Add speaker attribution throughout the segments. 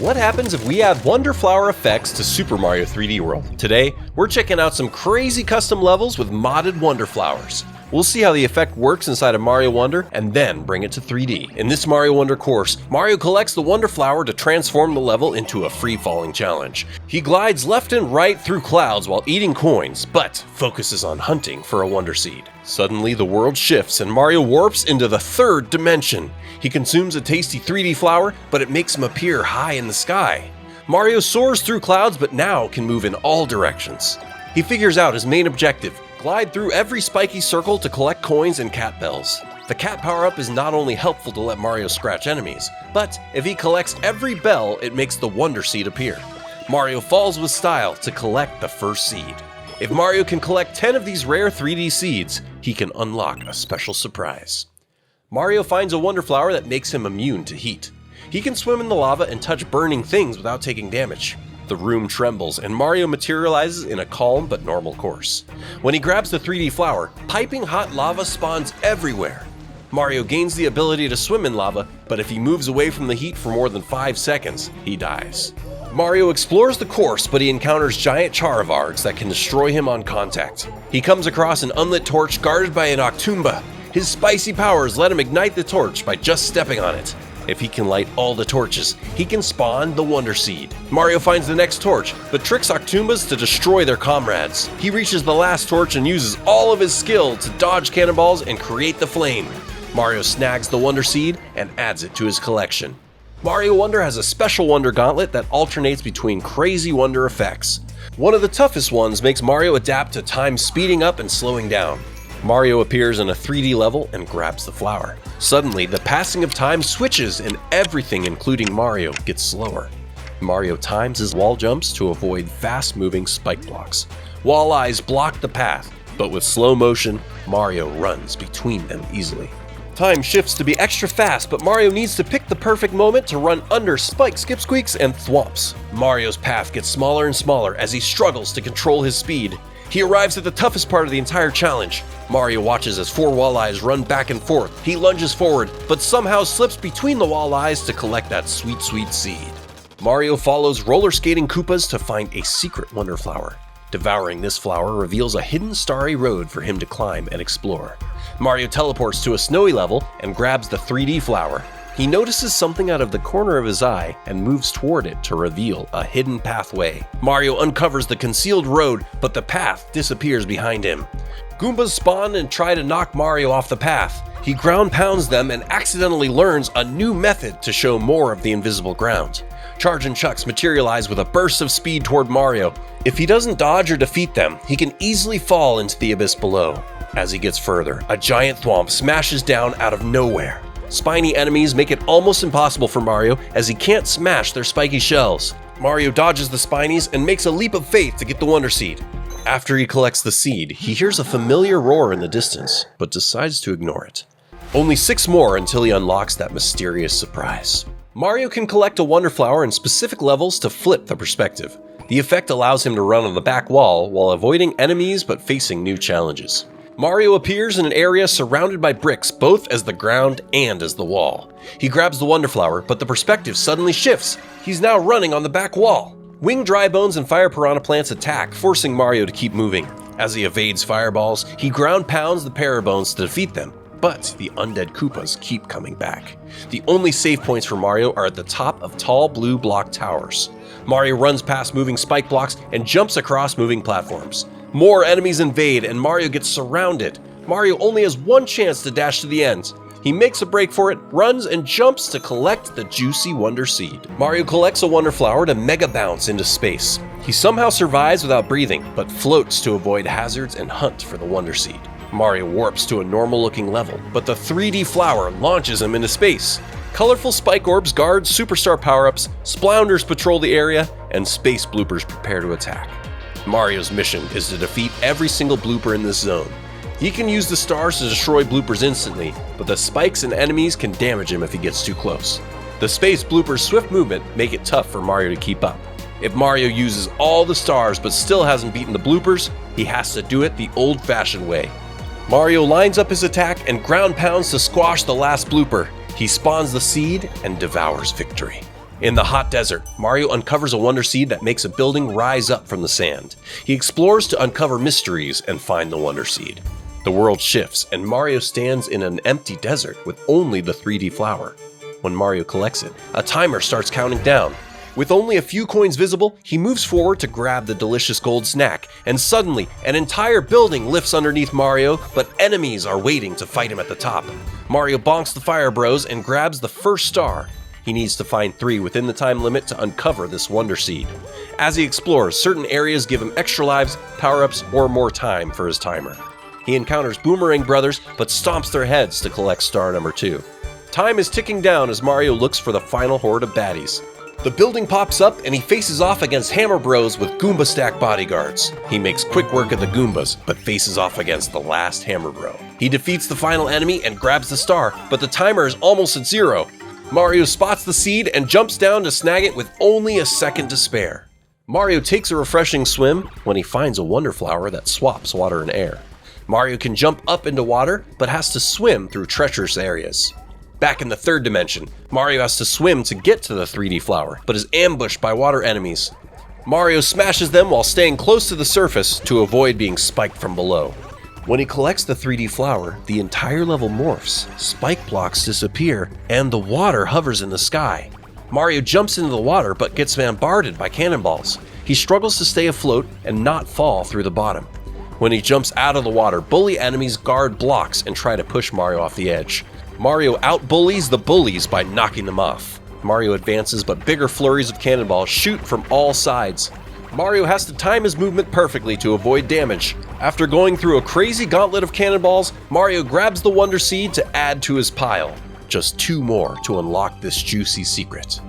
Speaker 1: What happens if we add Wonder Flower effects to Super Mario 3D World? Today, we're checking out some crazy custom levels with modded Wonder Flowers. We'll see how the effect works inside of Mario Wonder and then bring it to 3D. In this Mario Wonder course, Mario collects the Wonder Flower to transform the level into a free-falling challenge. He glides left and right through clouds while eating coins, but focuses on hunting for a Wonder Seed. Suddenly, the world shifts and Mario warps into the third dimension. He consumes a tasty 3D flower, but it makes him appear high in the sky. Mario soars through clouds but now can move in all directions. He figures out his main objective: glide through every spiky circle to collect coins and cat bells. The cat power-up is not only helpful to let Mario scratch enemies, but if he collects every bell, it makes the Wonder Seed appear. Mario falls with style to collect the first seed. If Mario can collect 10 of these rare 3D seeds, he can unlock a special surprise. Mario finds a Wonder Flower that makes him immune to heat. He can swim in the lava and touch burning things without taking damage. The room trembles and Mario materializes in a calm but normal course. When he grabs the 3D flower, piping hot lava spawns everywhere. Mario gains the ability to swim in lava, but if he moves away from the heat for more than 5 seconds, he dies. Mario explores the course, but he encounters giant Charavargs that can destroy him on contact. He comes across an unlit torch guarded by an Octoomba. His spicy powers let him ignite the torch by just stepping on it. If he can light all the torches, he can spawn the Wonder Seed. Mario finds the next torch, but tricks Octoombas to destroy their comrades. He reaches the last torch and uses all of his skill to dodge cannonballs and create the flame. Mario snags the Wonder Seed and adds it to his collection. Mario Wonder has a special Wonder Gauntlet that alternates between crazy Wonder effects. One of the toughest ones makes Mario adapt to time speeding up and slowing down. Mario appears in a 3D level and grabs the flower. Suddenly, the passing of time switches and everything, including Mario, gets slower. Mario times his wall jumps to avoid fast-moving spike blocks. Wall-eyes block the path, but with slow motion, Mario runs between them easily. Time shifts to be extra fast, but Mario needs to pick the perfect moment to run under spikes, skip-squeaks, and thwomps. Mario's path gets smaller and smaller as he struggles to control his speed. He arrives at the toughest part of the entire challenge. Mario watches as 4 walleyes run back and forth. He lunges forward, but somehow slips between the walleyes to collect that sweet, sweet seed. Mario follows roller skating Koopas to find a secret Wonder Flower. Devouring this flower reveals a hidden starry road for him to climb and explore. Mario teleports to a snowy level and grabs the 3D flower. He notices something out of the corner of his eye and moves toward it to reveal a hidden pathway. Mario uncovers the concealed road, but the path disappears behind him. Goombas spawn and try to knock Mario off the path. He ground pounds them and accidentally learns a new method to show more of the invisible ground. Charge and Chucks materialize with a burst of speed toward Mario. If he doesn't dodge or defeat them, he can easily fall into the abyss below. As he gets further, a giant thwomp smashes down out of nowhere. Spiny enemies make it almost impossible for Mario as he can't smash their spiky shells. Mario dodges the Spinies and makes a leap of faith to get the Wonder Seed. After he collects the seed, he hears a familiar roar in the distance, but decides to ignore it. Only 6 more until he unlocks that mysterious surprise. Mario can collect a Wonder Flower in specific levels to flip the perspective. The effect allows him to run on the back wall while avoiding enemies but facing new challenges. Mario appears in an area surrounded by bricks both as the ground and as the wall. He grabs the Wonder Flower, but the perspective suddenly shifts. He's now running on the back wall. Winged dry bones and fire piranha plants attack, forcing Mario to keep moving. As he evades fireballs, he ground pounds the parabones to defeat them. But the undead Koopas keep coming back. The only save points for Mario are at the top of tall blue block towers. Mario runs past moving spike blocks and jumps across moving platforms. More enemies invade and Mario gets surrounded. Mario only has one chance to dash to the end. He makes a break for it, runs, and jumps to collect the juicy Wonder Seed. Mario collects a Wonder Flower to mega bounce into space. He somehow survives without breathing, but floats to avoid hazards and hunt for the Wonder Seed. Mario warps to a normal-looking level, but the 3D flower launches him into space. Colorful spike orbs guard superstar power-ups, splounders patrol the area, and space bloopers prepare to attack. Mario's mission is to defeat every single blooper in this zone. He can use the stars to destroy bloopers instantly, but the spikes and enemies can damage him if he gets too close. The space bloopers' swift movement make it tough for Mario to keep up. If Mario uses all the stars but still hasn't beaten the bloopers, he has to do it the old-fashioned way. Mario lines up his attack and ground pounds to squash the last blooper. He spawns the seed and devours victory. In the hot desert, Mario uncovers a Wonder Seed that makes a building rise up from the sand. He explores to uncover mysteries and find the Wonder Seed. The world shifts, and Mario stands in an empty desert with only the 3D flower. When Mario collects it, a timer starts counting down. With only a few coins visible, he moves forward to grab the delicious gold snack, and suddenly, an entire building lifts underneath Mario, but enemies are waiting to fight him at the top. Mario bonks the Fire Bros and grabs the first star. He needs to find 3 within the time limit to uncover this Wonder Seed. As he explores, certain areas give him extra lives, power-ups, or more time for his timer. He encounters Boomerang Brothers, but stomps their heads to collect star number 2. Time is ticking down as Mario looks for the final horde of baddies. The building pops up and he faces off against Hammer Bros with Goomba Stack bodyguards. He makes quick work of the Goombas, but faces off against the last Hammer Bro. He defeats the final enemy and grabs the star, but the timer is almost at 0. Mario spots the seed and jumps down to snag it with only a second to spare. Mario takes a refreshing swim when he finds a Wonder Flower that swaps water and air. Mario can jump up into water, but has to swim through treacherous areas. Back in the 3rd dimension, Mario has to swim to get to the 3D flower, but is ambushed by water enemies. Mario smashes them while staying close to the surface to avoid being spiked from below. When he collects the 3D flower, the entire level morphs, spike blocks disappear, and the water hovers in the sky. Mario jumps into the water but gets bombarded by cannonballs. He struggles to stay afloat and not fall through the bottom. When he jumps out of the water, bully enemies guard blocks and try to push Mario off the edge. Mario outbullies the bullies by knocking them off. Mario advances, but bigger flurries of cannonballs shoot from all sides. Mario has to time his movement perfectly to avoid damage. After going through a crazy gauntlet of cannonballs, Mario grabs the Wonder Seed to add to his pile. Just 2 more to unlock this juicy secret.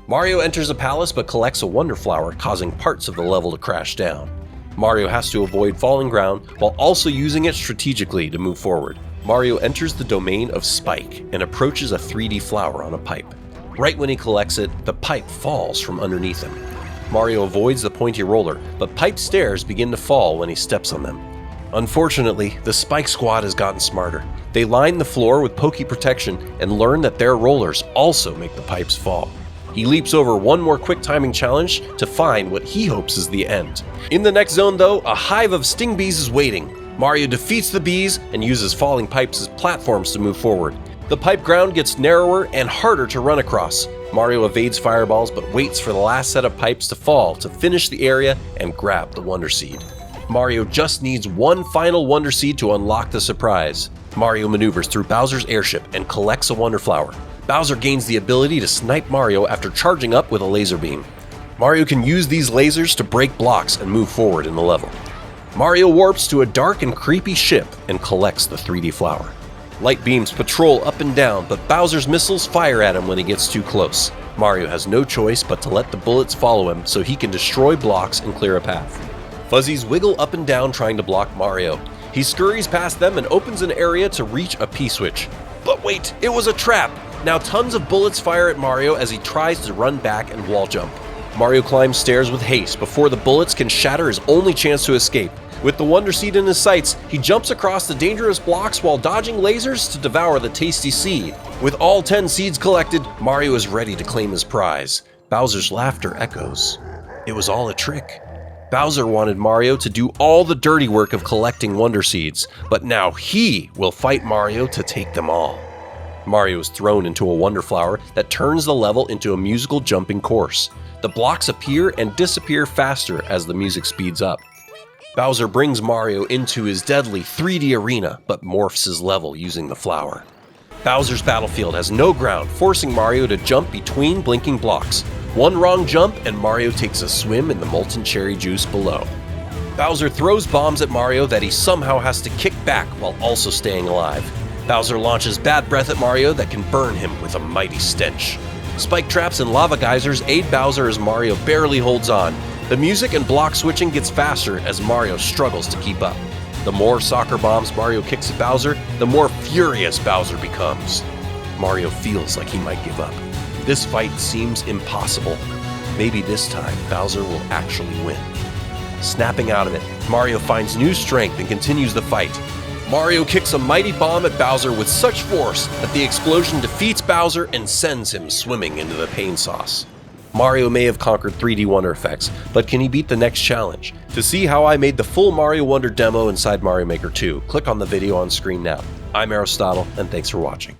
Speaker 1: Mario enters a palace but collects a Wonder Flower, causing parts of the level to crash down. Mario has to avoid falling ground while also using it strategically to move forward. Mario enters the domain of Spike and approaches a 3D flower on a pipe. Right when he collects it, the pipe falls from underneath him. Mario avoids the pointy roller, but pipe stairs begin to fall when he steps on them. Unfortunately, the Spike Squad has gotten smarter. They line the floor with pokey protection and learn that their rollers also make the pipes fall. He leaps over one more quick timing challenge to find what he hopes is the end. In the next zone though, a hive of sting bees is waiting. Mario defeats the bees and uses falling pipes as platforms to move forward. The pipe ground gets narrower and harder to run across. Mario evades fireballs but waits for the last set of pipes to fall to finish the area and grab the Wonder Seed. Mario just needs one final Wonder Seed to unlock the surprise. Mario maneuvers through Bowser's airship and collects a Wonder Flower. Bowser gains the ability to snipe Mario after charging up with a laser beam. Mario can use these lasers to break blocks and move forward in the level. Mario warps to a dark and creepy ship and collects the 3D flower. Light beams patrol up and down, but Bowser's missiles fire at him when he gets too close. Mario has no choice but to let the bullets follow him so he can destroy blocks and clear a path. Fuzzies wiggle up and down trying to block Mario. He scurries past them and opens an area to reach a P-switch. But wait, it was a trap! Now tons of bullets fire at Mario as he tries to run back and wall jump. Mario climbs stairs with haste before the bullets can shatter his only chance to escape. With the Wonder Seed in his sights, he jumps across the dangerous blocks while dodging lasers to devour the tasty seed. With all 10 seeds collected, Mario is ready to claim his prize. Bowser's laughter echoes. It was all a trick. Bowser wanted Mario to do all the dirty work of collecting Wonder Seeds, but now he will fight Mario to take them all. Mario is thrown into a Wonder Flower that turns the level into a musical jumping course. The blocks appear and disappear faster as the music speeds up. Bowser brings Mario into his deadly 3D arena, but morphs his level using the flower. Bowser's battlefield has no ground, forcing Mario to jump between blinking blocks. One wrong jump and Mario takes a swim in the molten cherry juice below. Bowser throws bombs at Mario that he somehow has to kick back while also staying alive. Bowser launches bad breath at Mario that can burn him with a mighty stench. Spike traps and lava geysers aid Bowser as Mario barely holds on. The music and block switching gets faster as Mario struggles to keep up. The more soccer bombs Mario kicks at Bowser, the more furious Bowser becomes. Mario feels like he might give up. This fight seems impossible. Maybe this time Bowser will actually win. Snapping out of it, Mario finds new strength and continues the fight. Mario kicks a mighty bomb at Bowser with such force that the explosion defeats Bowser and sends him swimming into the pain sauce. Mario may have conquered 3D Wonder effects, but can he beat the next challenge? To see how I made the full Mario Wonder demo inside Mario Maker 2, click on the video on screen now. I'm Arrowstotle, and thanks for watching.